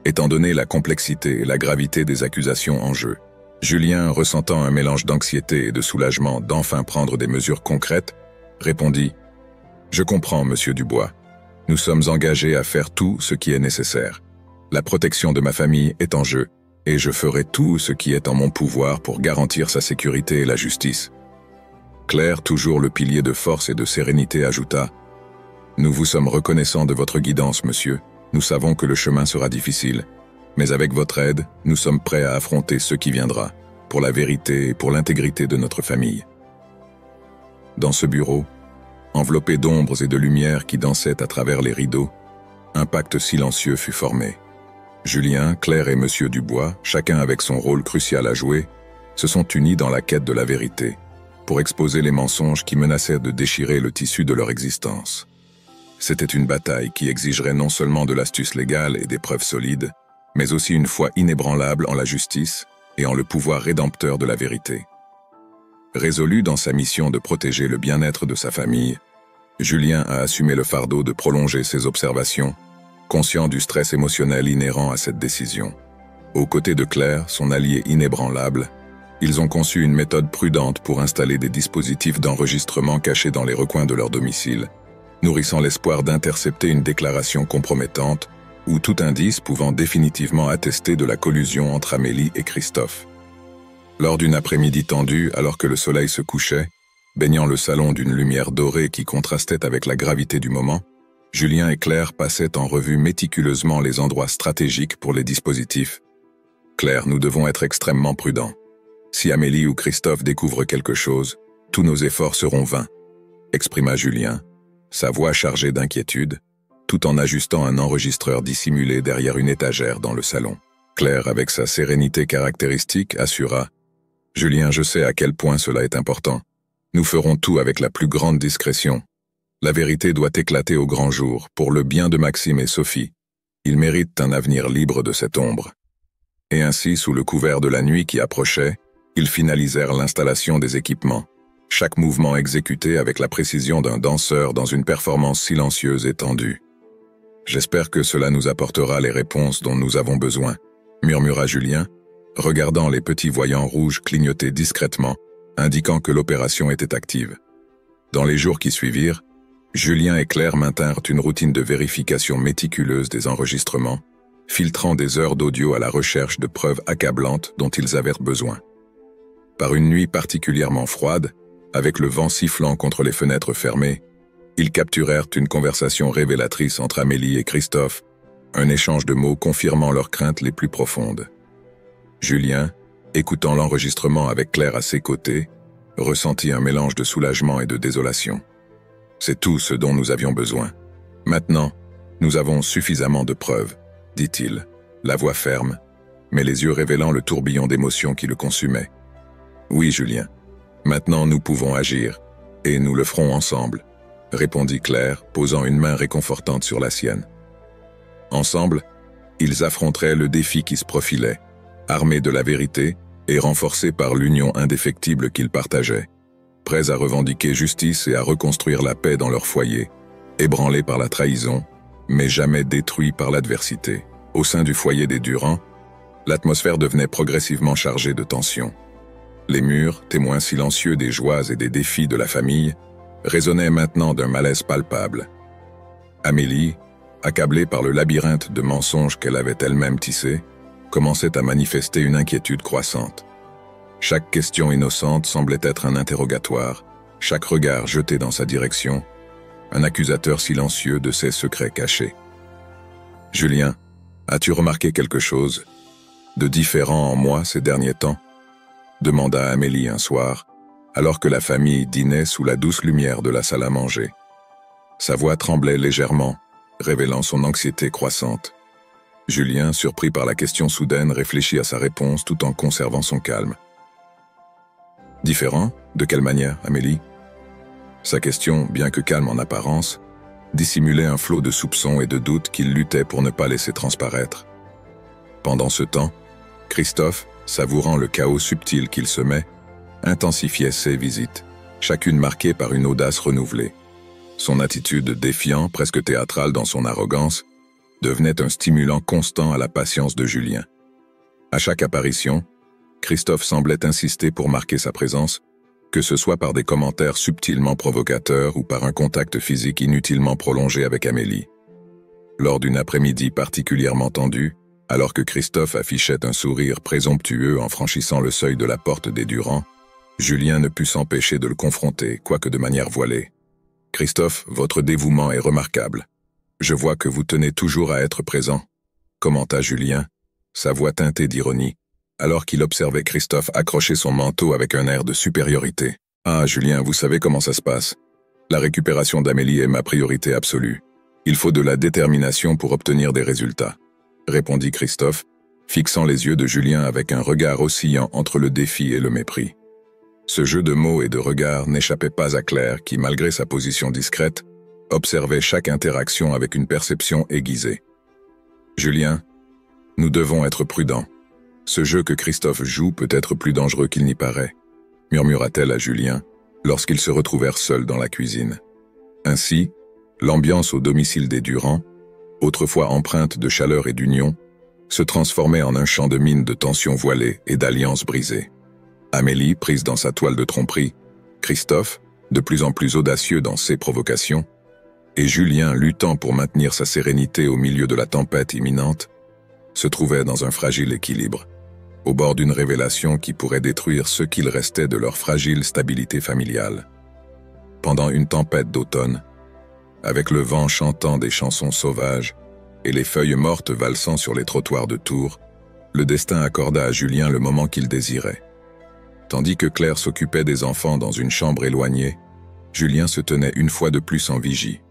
étant donné la complexité et la gravité des accusations en jeu. » Julien, ressentant un mélange d'anxiété et de soulagement d'enfin prendre des mesures concrètes, répondit « Je comprends, Monsieur Dubois. Nous sommes engagés à faire tout ce qui est nécessaire. La protection de ma famille est en jeu, et je ferai tout ce qui est en mon pouvoir pour garantir sa sécurité et la justice. » Claire, toujours le pilier de force et de sérénité, ajouta « Nous vous sommes reconnaissants de votre guidance, monsieur. Nous savons que le chemin sera difficile, mais avec votre aide, nous sommes prêts à affronter ce qui viendra, pour la vérité et pour l'intégrité de notre famille. » Dans ce bureau, enveloppé d'ombres et de lumière qui dansaient à travers les rideaux, un pacte silencieux fut formé. Julien, Claire et M. Dubois, chacun avec son rôle crucial à jouer, se sont unis dans la quête de la vérité, pour exposer les mensonges qui menaçaient de déchirer le tissu de leur existence. C'était une bataille qui exigerait non seulement de l'astuce légale et des preuves solides, mais aussi une foi inébranlable en la justice et en le pouvoir rédempteur de la vérité. Résolu dans sa mission de protéger le bien-être de sa famille, Julien a assumé le fardeau de prolonger ses observations, conscient du stress émotionnel inhérent à cette décision. Aux côtés de Claire, son allié inébranlable, ils ont conçu une méthode prudente pour installer des dispositifs d'enregistrement cachés dans les recoins de leur domicile, nourrissant l'espoir d'intercepter une déclaration compromettante ou tout indice pouvant définitivement attester de la collusion entre Amélie et Christophe. Lors d'une après-midi tendue, alors que le soleil se couchait, baignant le salon d'une lumière dorée qui contrastait avec la gravité du moment, Julien et Claire passaient en revue méticuleusement les endroits stratégiques pour les dispositifs. « Claire, nous devons être extrêmement prudents. Si Amélie ou Christophe découvrent quelque chose, tous nos efforts seront vains, » exprima Julien, sa voix chargée d'inquiétude, tout en ajustant un enregistreur dissimulé derrière une étagère dans le salon. Claire, avec sa sérénité caractéristique, assura « Julien, je sais à quel point cela est important. Nous ferons tout avec la plus grande discrétion. » La vérité doit éclater au grand jour, pour le bien de Maxime et Sophie. Ils méritent un avenir libre de cette ombre. Et ainsi, sous le couvert de la nuit qui approchait, ils finalisèrent l'installation des équipements, chaque mouvement exécuté avec la précision d'un danseur dans une performance silencieuse et tendue. « J'espère que cela nous apportera les réponses dont nous avons besoin », murmura Julien, regardant les petits voyants rouges clignoter discrètement, indiquant que l'opération était active. Dans les jours qui suivirent, Julien et Claire maintinrent une routine de vérification méticuleuse des enregistrements, filtrant des heures d'audio à la recherche de preuves accablantes dont ils avaient besoin. Par une nuit particulièrement froide, avec le vent sifflant contre les fenêtres fermées, ils capturèrent une conversation révélatrice entre Amélie et Christophe, un échange de mots confirmant leurs craintes les plus profondes. Julien, écoutant l'enregistrement avec Claire à ses côtés, ressentit un mélange de soulagement et de désolation. C'est tout ce dont nous avions besoin. Maintenant, nous avons suffisamment de preuves, dit-il, la voix ferme, mais les yeux révélant le tourbillon d'émotions qui le consumait. Oui, Julien. Maintenant, nous pouvons agir, et nous le ferons ensemble, répondit Claire, posant une main réconfortante sur la sienne. Ensemble, ils affronteraient le défi qui se profilait, armés de la vérité et renforcés par l'union indéfectible qu'ils partageaient, prêts à revendiquer justice et à reconstruire la paix dans leur foyer, ébranlés par la trahison, mais jamais détruits par l'adversité. Au sein du foyer des Durand, l'atmosphère devenait progressivement chargée de tensions. Les murs, témoins silencieux des joies et des défis de la famille, résonnaient maintenant d'un malaise palpable. Amélie, accablée par le labyrinthe de mensonges qu'elle avait elle-même tissé, commençait à manifester une inquiétude croissante. Chaque question innocente semblait être un interrogatoire, chaque regard jeté dans sa direction, un accusateur silencieux de ses secrets cachés. « Julien, as-tu remarqué quelque chose de différent en moi ces derniers temps ?» demanda Amélie un soir, alors que la famille dînait sous la douce lumière de la salle à manger. Sa voix tremblait légèrement, révélant son anxiété croissante. Julien, surpris par la question soudaine, réfléchit à sa réponse tout en conservant son calme. « Différent ? De quelle manière, Amélie ?» Sa question, bien que calme en apparence, dissimulait un flot de soupçons et de doutes qu'il luttait pour ne pas laisser transparaître. Pendant ce temps, Christophe, savourant le chaos subtil qu'il semait, intensifiait ses visites, chacune marquée par une audace renouvelée. Son attitude défiant, presque théâtrale dans son arrogance, devenait un stimulant constant à la patience de Julien. À chaque apparition, Christophe semblait insister pour marquer sa présence, que ce soit par des commentaires subtilement provocateurs ou par un contact physique inutilement prolongé avec Amélie. Lors d'une après-midi particulièrement tendue, alors que Christophe affichait un sourire présomptueux en franchissant le seuil de la porte des Durand, Julien ne put s'empêcher de le confronter, quoique de manière voilée. « Christophe, votre dévouement est remarquable. Je vois que vous tenez toujours à être présent, » commenta Julien, sa voix teintée d'ironie, alors qu'il observait Christophe accrocher son manteau avec un air de supériorité. « Ah, Julien, vous savez comment ça se passe. La récupération d'Amélie est ma priorité absolue. Il faut de la détermination pour obtenir des résultats. » répondit Christophe, fixant les yeux de Julien avec un regard oscillant entre le défi et le mépris. Ce jeu de mots et de regards n'échappait pas à Claire qui, malgré sa position discrète, observait chaque interaction avec une perception aiguisée. « Julien, nous devons être prudents. Ce jeu que Christophe joue peut être plus dangereux qu'il n'y paraît, » murmura-t-elle à Julien, lorsqu'ils se retrouvèrent seuls dans la cuisine. Ainsi, l'ambiance au domicile des Durand, autrefois empreinte de chaleur et d'union, se transformait en un champ de mine de tensions voilées et d'alliances brisées. Amélie, prise dans sa toile de tromperie, Christophe, de plus en plus audacieux dans ses provocations, et Julien luttant pour maintenir sa sérénité au milieu de la tempête imminente, se trouvaient dans un fragile équilibre, au bord d'une révélation qui pourrait détruire ce qu'il restait de leur fragile stabilité familiale. Pendant une tempête d'automne, avec le vent chantant des chansons sauvages et les feuilles mortes valsant sur les trottoirs de Tours, le destin accorda à Julien le moment qu'il désirait. Tandis que Claire s'occupait des enfants dans une chambre éloignée, Julien se tenait une fois de plus en vigie.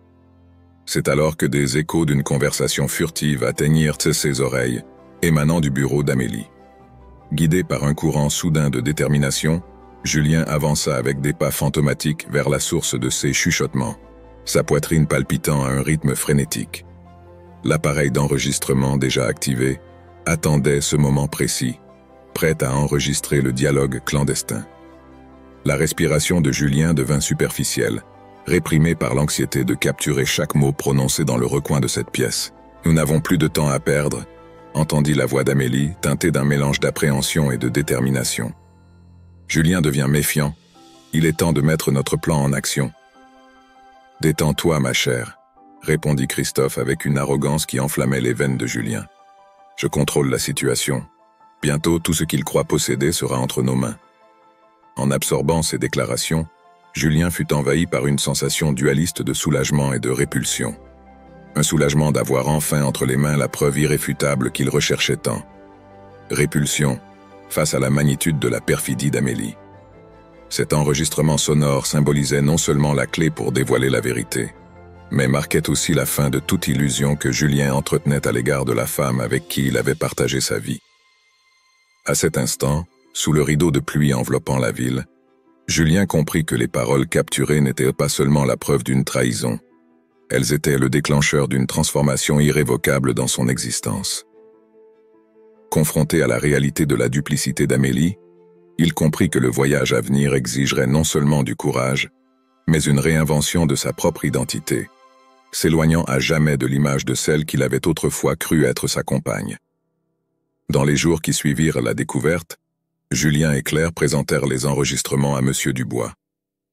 C'est alors que des échos d'une conversation furtive atteignirent ses oreilles, émanant du bureau d'Amélie. Guidé par un courant soudain de détermination, Julien avança avec des pas fantomatiques vers la source de ses chuchotements. sa poitrine palpitant à un rythme frénétique. L'appareil d'enregistrement déjà activé attendait ce moment précis, prêt à enregistrer le dialogue clandestin. La respiration de Julien devint superficielle, réprimée par l'anxiété de capturer chaque mot prononcé dans le recoin de cette pièce. « Nous n'avons plus de temps à perdre », entendit la voix d'Amélie, teintée d'un mélange d'appréhension et de détermination. Julien devient méfiant. Il est temps de mettre notre plan en action. « Détends-toi, ma chère », répondit Christophe avec une arrogance qui enflammait les veines de Julien. « Je contrôle la situation. Bientôt, tout ce qu'il croit posséder sera entre nos mains. » En absorbant ces déclarations, Julien fut envahi par une sensation dualiste de soulagement et de répulsion. Un soulagement d'avoir enfin entre les mains la preuve irréfutable qu'il recherchait tant. Répulsion, face à la magnitude de la perfidie d'Amélie. Cet enregistrement sonore symbolisait non seulement la clé pour dévoiler la vérité, mais marquait aussi la fin de toute illusion que Julien entretenait à l'égard de la femme avec qui il avait partagé sa vie. À cet instant, sous le rideau de pluie enveloppant la ville, Julien comprit que les paroles capturées n'étaient pas seulement la preuve d'une trahison, elles étaient le déclencheur d'une transformation irrévocable dans son existence. Confronté à la réalité de la duplicité d'Amélie, il comprit que le voyage à venir exigerait non seulement du courage, mais une réinvention de sa propre identité, s'éloignant à jamais de l'image de celle qu'il avait autrefois cru être sa compagne. Dans les jours qui suivirent la découverte, Julien et Claire présentèrent les enregistrements à M. Dubois.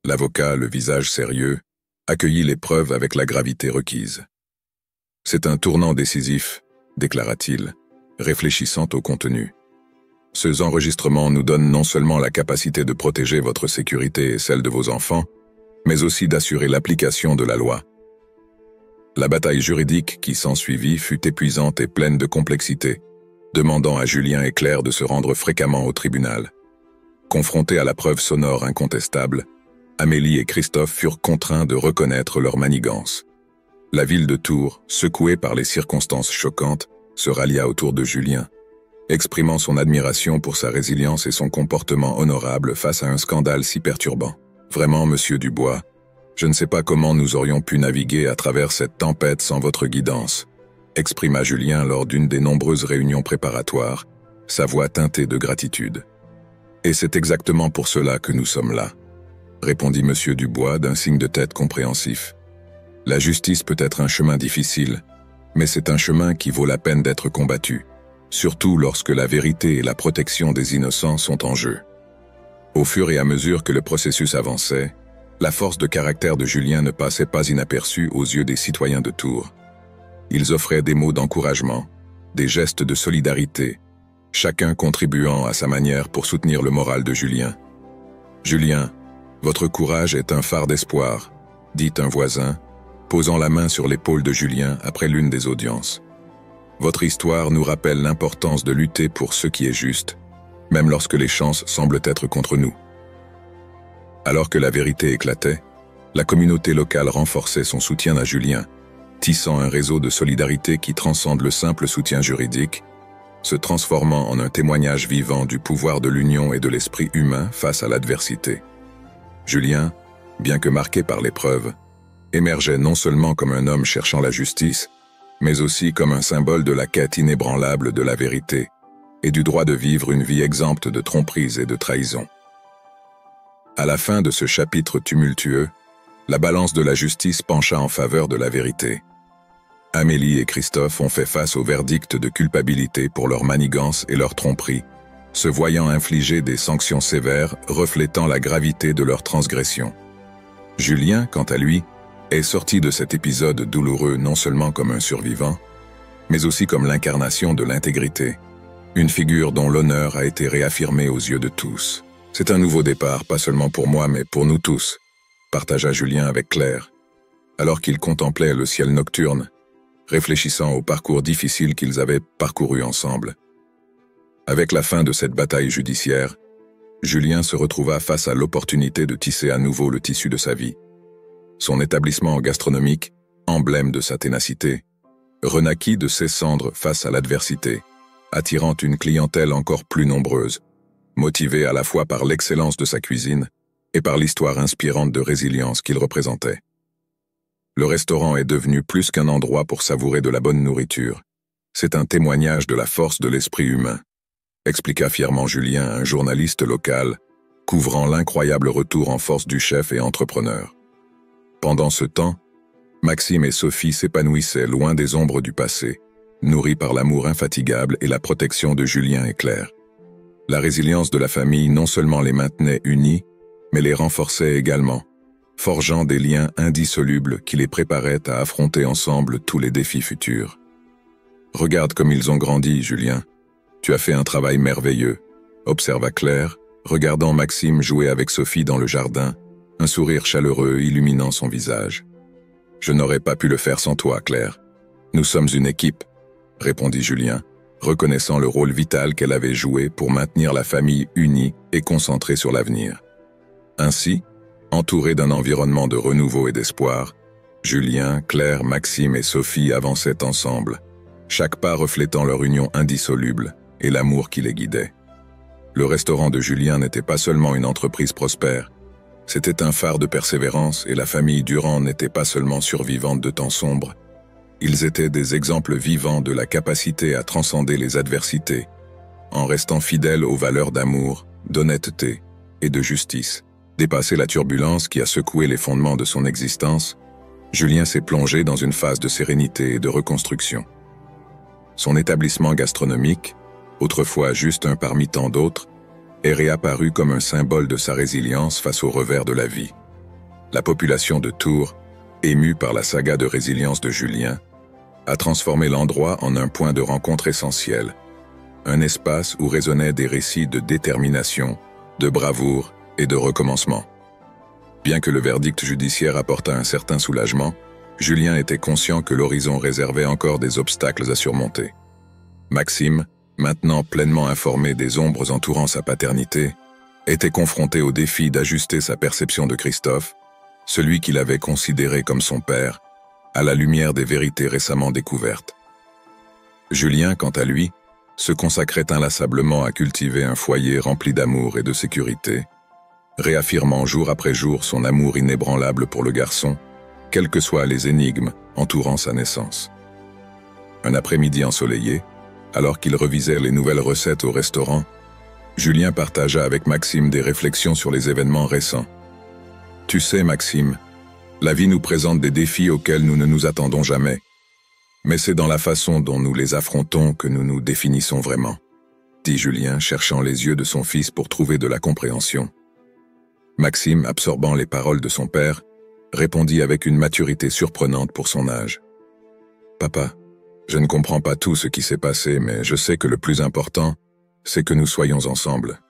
L'avocat, le visage sérieux, accueillit les preuves avec la gravité requise. « C'est un tournant décisif », déclara-t-il, réfléchissant au contenu. « Ces enregistrements nous donnent non seulement la capacité de protéger votre sécurité et celle de vos enfants, mais aussi d'assurer l'application de la loi. » La bataille juridique qui s'ensuivit fut épuisante et pleine de complexité, demandant à Julien et Claire de se rendre fréquemment au tribunal. Confrontés à la preuve sonore incontestable, Amélie et Christophe furent contraints de reconnaître leur manigance. La ville de Tours, secouée par les circonstances choquantes, se rallia autour de Julien, exprimant son admiration pour sa résilience et son comportement honorable face à un scandale si perturbant. « Vraiment, monsieur Dubois, je ne sais pas comment nous aurions pu naviguer à travers cette tempête sans votre guidance », exprima Julien lors d'une des nombreuses réunions préparatoires, sa voix teintée de gratitude. « Et c'est exactement pour cela que nous sommes là », répondit M. Dubois d'un signe de tête compréhensif. « La justice peut être un chemin difficile, mais c'est un chemin qui vaut la peine d'être combattu, surtout lorsque la vérité et la protection des innocents sont en jeu. » Au fur et à mesure que le processus avançait, la force de caractère de Julien ne passait pas inaperçue aux yeux des citoyens de Tours. Ils offraient des mots d'encouragement, des gestes de solidarité, chacun contribuant à sa manière pour soutenir le moral de Julien. « Julien, votre courage est un phare d'espoir », dit un voisin, posant la main sur l'épaule de Julien après l'une des audiences. « Votre histoire nous rappelle l'importance de lutter pour ce qui est juste, même lorsque les chances semblent être contre nous. » Alors que la vérité éclatait, la communauté locale renforçait son soutien à Julien, tissant un réseau de solidarité qui transcende le simple soutien juridique, se transformant en un témoignage vivant du pouvoir de l'union et de l'esprit humain face à l'adversité. Julien, bien que marqué par l'épreuve, émergeait non seulement comme un homme cherchant la justice, mais aussi comme un symbole de la quête inébranlable de la vérité et du droit de vivre une vie exempte de tromperies et de trahison. À la fin de ce chapitre tumultueux, la balance de la justice pencha en faveur de la vérité. Amélie et Christophe ont fait face au verdict de culpabilité pour leur manigance et leur tromperie, se voyant infliger des sanctions sévères reflétant la gravité de leur transgression. Julien, quant à lui, est sorti de cet épisode douloureux non seulement comme un survivant, mais aussi comme l'incarnation de l'intégrité, une figure dont l'honneur a été réaffirmé aux yeux de tous. « C'est un nouveau départ, pas seulement pour moi, mais pour nous tous », partagea Julien avec Claire, alors qu'ils contemplaient le ciel nocturne, réfléchissant au parcours difficile qu'ils avaient parcouru ensemble. Avec la fin de cette bataille judiciaire, Julien se retrouva face à l'opportunité de tisser à nouveau le tissu de sa vie. Son établissement gastronomique, emblème de sa ténacité, renaquit de ses cendres face à l'adversité, attirant une clientèle encore plus nombreuse, motivée à la fois par l'excellence de sa cuisine et par l'histoire inspirante de résilience qu'il représentait. Le restaurant est devenu plus qu'un endroit pour savourer de la bonne nourriture. C'est un témoignage de la force de l'esprit humain, expliqua fièrement Julien à un journaliste local, couvrant l'incroyable retour en force du chef et entrepreneur. Pendant ce temps, Maxime et Sophie s'épanouissaient loin des ombres du passé, nourris par l'amour infatigable et la protection de Julien et Claire. La résilience de la famille non seulement les maintenait unis, mais les renforçait également, forgeant des liens indissolubles qui les préparaient à affronter ensemble tous les défis futurs. « Regarde comme ils ont grandi, Julien. Tu as fait un travail merveilleux », observa Claire, regardant Maxime jouer avec Sophie dans le jardin, un sourire chaleureux illuminant son visage. « Je n'aurais pas pu le faire sans toi, Claire. Nous sommes une équipe, » répondit Julien, reconnaissant le rôle vital qu'elle avait joué pour maintenir la famille unie et concentrée sur l'avenir. Ainsi, entourés d'un environnement de renouveau et d'espoir, Julien, Claire, Maxime et Sophie avançaient ensemble, chaque pas reflétant leur union indissoluble et l'amour qui les guidait. Le restaurant de Julien n'était pas seulement une entreprise prospère, c'était un phare de persévérance et la famille Durand n'était pas seulement survivante de temps sombres. Ils étaient des exemples vivants de la capacité à transcender les adversités, en restant fidèles aux valeurs d'amour, d'honnêteté et de justice. Dépassé la turbulence qui a secoué les fondements de son existence, Julien s'est plongé dans une phase de sérénité et de reconstruction. Son établissement gastronomique, autrefois juste un parmi tant d'autres, est réapparu comme un symbole de sa résilience face aux revers de la vie. La population de Tours, émue par la saga de résilience de Julien, a transformé l'endroit en un point de rencontre essentiel, un espace où résonnaient des récits de détermination, de bravoure et de recommencement. Bien que le verdict judiciaire apportât un certain soulagement, Julien était conscient que l'horizon réservait encore des obstacles à surmonter. Maxime, maintenant pleinement informé des ombres entourant sa paternité, était confronté au défi d'ajuster sa perception de Christophe, celui qu'il avait considéré comme son père, à la lumière des vérités récemment découvertes. Julien, quant à lui, se consacrait inlassablement à cultiver un foyer rempli d'amour et de sécurité, réaffirmant jour après jour son amour inébranlable pour le garçon, quelles que soient les énigmes entourant sa naissance. Un après-midi ensoleillé, alors qu'il revisait les nouvelles recettes au restaurant, Julien partagea avec Maxime des réflexions sur les événements récents. « Tu sais, Maxime, la vie nous présente des défis auxquels nous ne nous attendons jamais. Mais c'est dans la façon dont nous les affrontons que nous nous définissons vraiment, » dit Julien, cherchant les yeux de son fils pour trouver de la compréhension. Maxime, absorbant les paroles de son père, répondit avec une maturité surprenante pour son âge. « Papa, je ne comprends pas tout ce qui s'est passé, mais je sais que le plus important, c'est que nous soyons ensemble.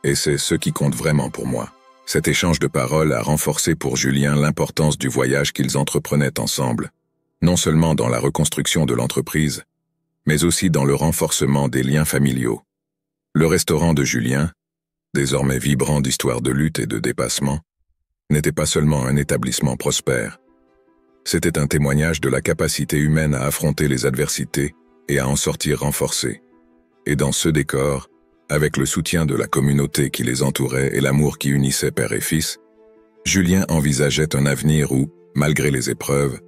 Et c'est ce qui compte vraiment pour moi. » Cet échange de paroles a renforcé pour Julien l'importance du voyage qu'ils entreprenaient ensemble, non seulement dans la reconstruction de l'entreprise, mais aussi dans le renforcement des liens familiaux. Le restaurant de Julien, désormais vibrant d'histoires de lutte et de dépassement, n'était pas seulement un établissement prospère. C'était un témoignage de la capacité humaine à affronter les adversités et à en sortir renforcée. Et dans ce décor, avec le soutien de la communauté qui les entourait et l'amour qui unissait père et fils, Julien envisageait un avenir où, malgré les épreuves,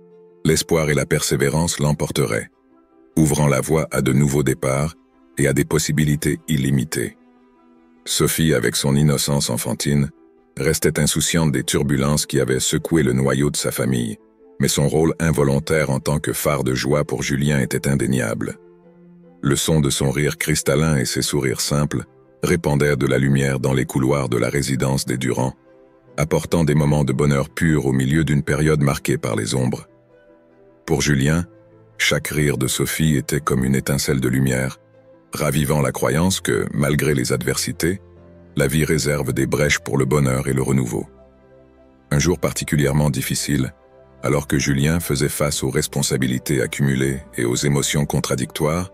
l'espoir et la persévérance l'emporteraient, ouvrant la voie à de nouveaux départs et à des possibilités illimitées. Sophie, avec son innocence enfantine, restait insouciante des turbulences qui avaient secoué le noyau de sa famille, mais son rôle involontaire en tant que phare de joie pour Julien était indéniable. Le son de son rire cristallin et ses sourires simples répandaient de la lumière dans les couloirs de la résidence des Durand, apportant des moments de bonheur pur au milieu d'une période marquée par les ombres. Pour Julien, chaque rire de Sophie était comme une étincelle de lumière, ravivant la croyance que, malgré les adversités, la vie réserve des brèches pour le bonheur et le renouveau. Un jour particulièrement difficile, alors que Julien faisait face aux responsabilités accumulées et aux émotions contradictoires,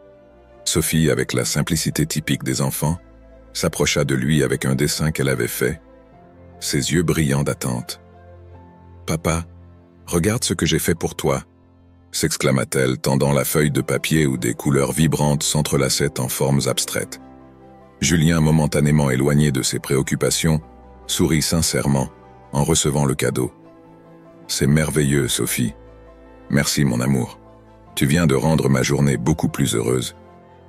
Sophie, avec la simplicité typique des enfants, s'approcha de lui avec un dessin qu'elle avait fait, ses yeux brillants d'attente. « Papa, regarde ce que j'ai fait pour toi !» s'exclama-t-elle, tendant la feuille de papier où des couleurs vibrantes s'entrelaçaient en formes abstraites. Julien, momentanément éloigné de ses préoccupations, sourit sincèrement en recevant le cadeau. « C'est merveilleux, Sophie, » Merci mon amour. Tu viens de rendre ma journée beaucoup plus heureuse,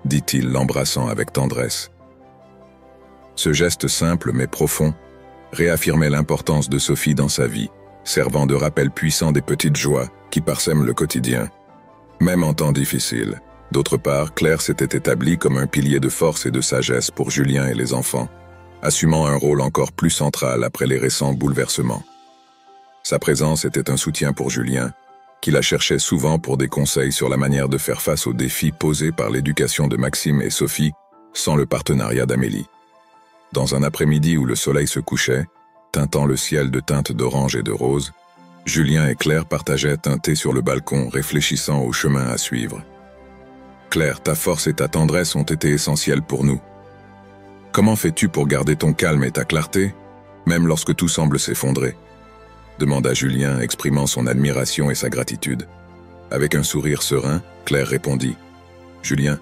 dit-il l'embrassant avec tendresse. Ce geste simple mais profond réaffirmait l'importance de Sophie dans sa vie, servant de rappel puissant des petites joies qui parsèment le quotidien, même en temps difficiles. D'autre part, Claire s'était établie comme un pilier de force et de sagesse pour Julien et les enfants, assumant un rôle encore plus central après les récents bouleversements. Sa présence était un soutien pour Julien, qui la cherchait souvent pour des conseils sur la manière de faire face aux défis posés par l'éducation de Maxime et Sophie sans le partenariat d'Amélie. Dans un après-midi où le soleil se couchait, teintant le ciel de teintes d'orange et de rose, Julien et Claire partageaient un thé sur le balcon, réfléchissant au chemin à suivre. « Claire, ta force et ta tendresse ont été essentielles pour nous. Comment fais-tu pour garder ton calme et ta clarté, même lorsque tout semble s'effondrer ?» demanda Julien, exprimant son admiration et sa gratitude. Avec un sourire serein, Claire répondit « Julien,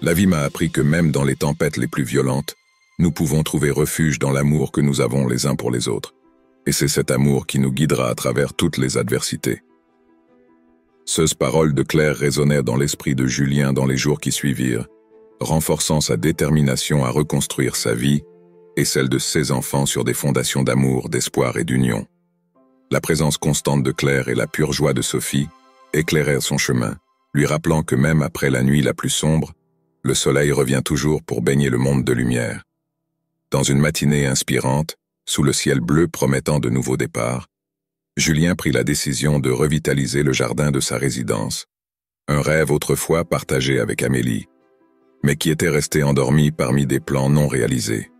la vie m'a appris que même dans les tempêtes les plus violentes, nous pouvons trouver refuge dans l'amour que nous avons les uns pour les autres. Et c'est cet amour qui nous guidera à travers toutes les adversités. » Ces paroles de Claire résonnèrent dans l'esprit de Julien dans les jours qui suivirent, renforçant sa détermination à reconstruire sa vie et celle de ses enfants sur des fondations d'amour, d'espoir et d'union. La présence constante de Claire et la pure joie de Sophie éclairèrent son chemin, lui rappelant que même après la nuit la plus sombre, le soleil revient toujours pour baigner le monde de lumière. Dans une matinée inspirante, sous le ciel bleu promettant de nouveaux départs, Julien prit la décision de revitaliser le jardin de sa résidence, un rêve autrefois partagé avec Amélie, mais qui était resté endormi parmi des plans non réalisés.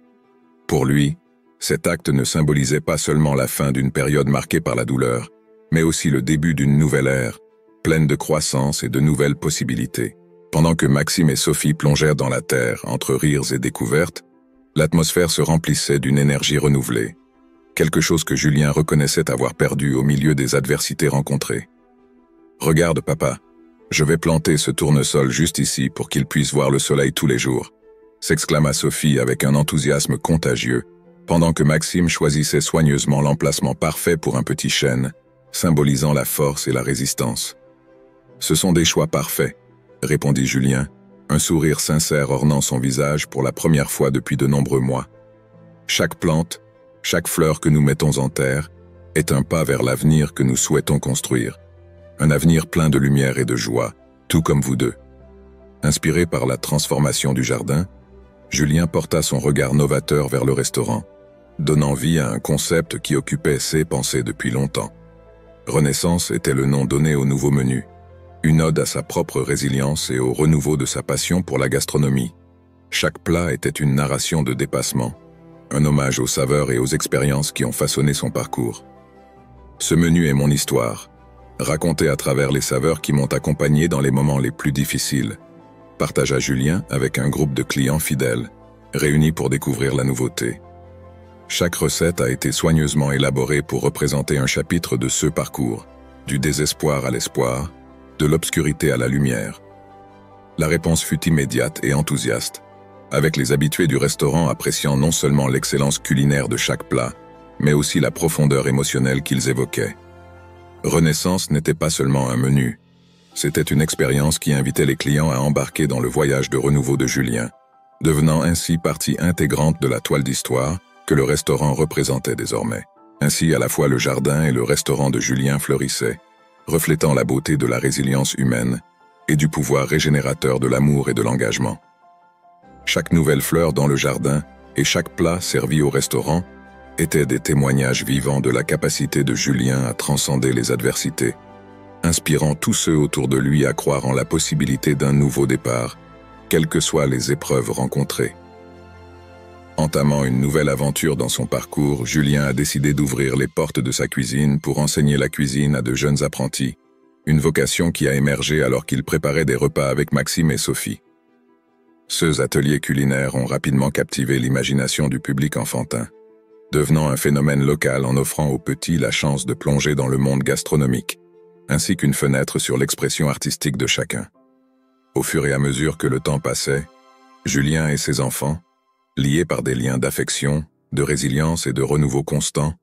Pour lui, cet acte ne symbolisait pas seulement la fin d'une période marquée par la douleur, mais aussi le début d'une nouvelle ère, pleine de croissance et de nouvelles possibilités. Pendant que Maxime et Sophie plongèrent dans la terre, entre rires et découvertes, l'atmosphère se remplissait d'une énergie renouvelée, quelque chose que Julien reconnaissait avoir perdu au milieu des adversités rencontrées. « Regarde, papa, je vais planter ce tournesol juste ici pour qu'il puisse voir le soleil tous les jours », s'exclama Sophie avec un enthousiasme contagieux, pendant que Maxime choisissait soigneusement l'emplacement parfait pour un petit chêne, symbolisant la force et la résistance. « Ce sont des choix parfaits, » répondit Julien, un sourire sincère ornant son visage pour la première fois depuis de nombreux mois. « Chaque plante, chaque fleur que nous mettons en terre est un pas vers l'avenir que nous souhaitons construire. Un avenir plein de lumière et de joie, tout comme vous deux. » Inspiré par la transformation du jardin, Julien porta son regard novateur vers le restaurant, donnant vie à un concept qui occupait ses pensées depuis longtemps. Renaissance était le nom donné au nouveau menu, une ode à sa propre résilience et au renouveau de sa passion pour la gastronomie. Chaque plat était une narration de dépassement, un hommage aux saveurs et aux expériences qui ont façonné son parcours. « Ce menu est mon histoire, racontée à travers les saveurs qui m'ont accompagné dans les moments les plus difficiles », partagea Julien avec un groupe de clients fidèles, réunis pour découvrir la nouveauté. Chaque recette a été soigneusement élaborée pour représenter un chapitre de ce parcours, du désespoir à l'espoir, de l'obscurité à la lumière. La réponse fut immédiate et enthousiaste, avec les habitués du restaurant appréciant non seulement l'excellence culinaire de chaque plat, mais aussi la profondeur émotionnelle qu'ils évoquaient. Renaissance n'était pas seulement un menu, c'était une expérience qui invitait les clients à embarquer dans le voyage de renouveau de Julien, devenant ainsi partie intégrante de la toile d'histoire que le restaurant représentait désormais. Ainsi, à la fois le jardin et le restaurant de Julien fleurissaient, reflétant la beauté de la résilience humaine et du pouvoir régénérateur de l'amour et de l'engagement. Chaque nouvelle fleur dans le jardin et chaque plat servi au restaurant étaient des témoignages vivants de la capacité de Julien à transcender les adversités, inspirant tous ceux autour de lui à croire en la possibilité d'un nouveau départ, quelles que soient les épreuves rencontrées. Entamant une nouvelle aventure dans son parcours, Julien a décidé d'ouvrir les portes de sa cuisine pour enseigner la cuisine à de jeunes apprentis, une vocation qui a émergé alors qu'il préparait des repas avec Maxime et Sophie. Ces ateliers culinaires ont rapidement captivé l'imagination du public enfantin, devenant un phénomène local en offrant aux petits la chance de plonger dans le monde gastronomique, ainsi qu'une fenêtre sur l'expression artistique de chacun. Au fur et à mesure que le temps passait, Julien et ses enfants, liés par des liens d'affection, de résilience et de renouveau constant,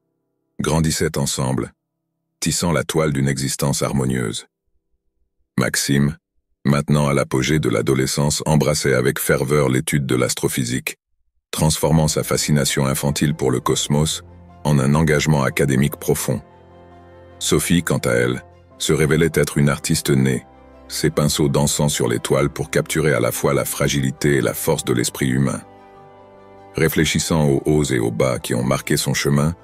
grandissaient ensemble, tissant la toile d'une existence harmonieuse. Maxime, maintenant à l'apogée de l'adolescence, embrassait avec ferveur l'étude de l'astrophysique, transformant sa fascination infantile pour le cosmos en un engagement académique profond. Sophie, quant à elle, se révélait être une artiste née, ses pinceaux dansant sur les toiles pour capturer à la fois la fragilité et la force de l'esprit humain. Réfléchissant aux hauts et aux bas qui ont marqué son chemin,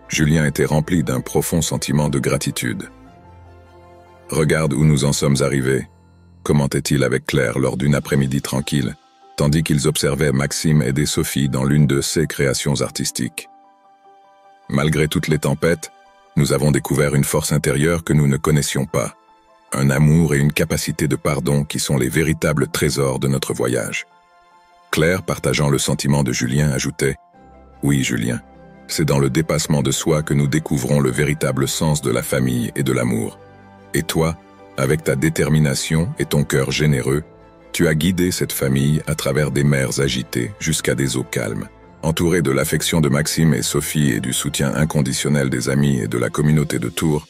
Julien était rempli d'un profond sentiment de gratitude. « Regarde où nous en sommes arrivés », commentait-il avec Claire lors d'une après-midi tranquille, tandis qu'ils observaient Maxime aider Sophie dans l'une de ses créations artistiques. « Malgré toutes les tempêtes, nous avons découvert une force intérieure que nous ne connaissions pas, un amour et une capacité de pardon qui sont les véritables trésors de notre voyage. » Claire, partageant le sentiment de Julien, ajoutait « Oui, Julien, c'est dans le dépassement de soi que nous découvrons le véritable sens de la famille et de l'amour. Et toi, avec ta détermination et ton cœur généreux, tu as guidé cette famille à travers des mers agitées jusqu'à des eaux calmes. » Entouré de l'affection de Maxime et Sophie et du soutien inconditionnel des amis et de la communauté de Tours,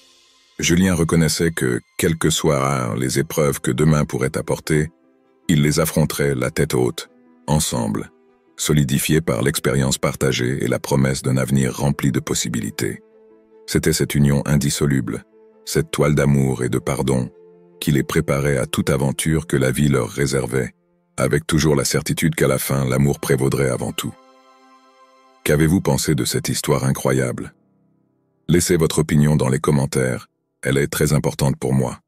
Julien reconnaissait que, quelles que soient les épreuves que demain pourrait apporter, il les affronterait la tête haute, ensemble, solidifiés par l'expérience partagée et la promesse d'un avenir rempli de possibilités. C'était cette union indissoluble, cette toile d'amour et de pardon, qui les préparait à toute aventure que la vie leur réservait, avec toujours la certitude qu'à la fin, l'amour prévaudrait avant tout. Qu'avez-vous pensé de cette histoire incroyable? Laissez votre opinion dans les commentaires, elle est très importante pour moi.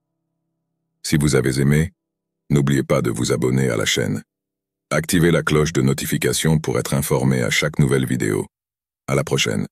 Si vous avez aimé, n'oubliez pas de vous abonner à la chaîne. Activez la cloche de notification pour être informé à chaque nouvelle vidéo. À la prochaine.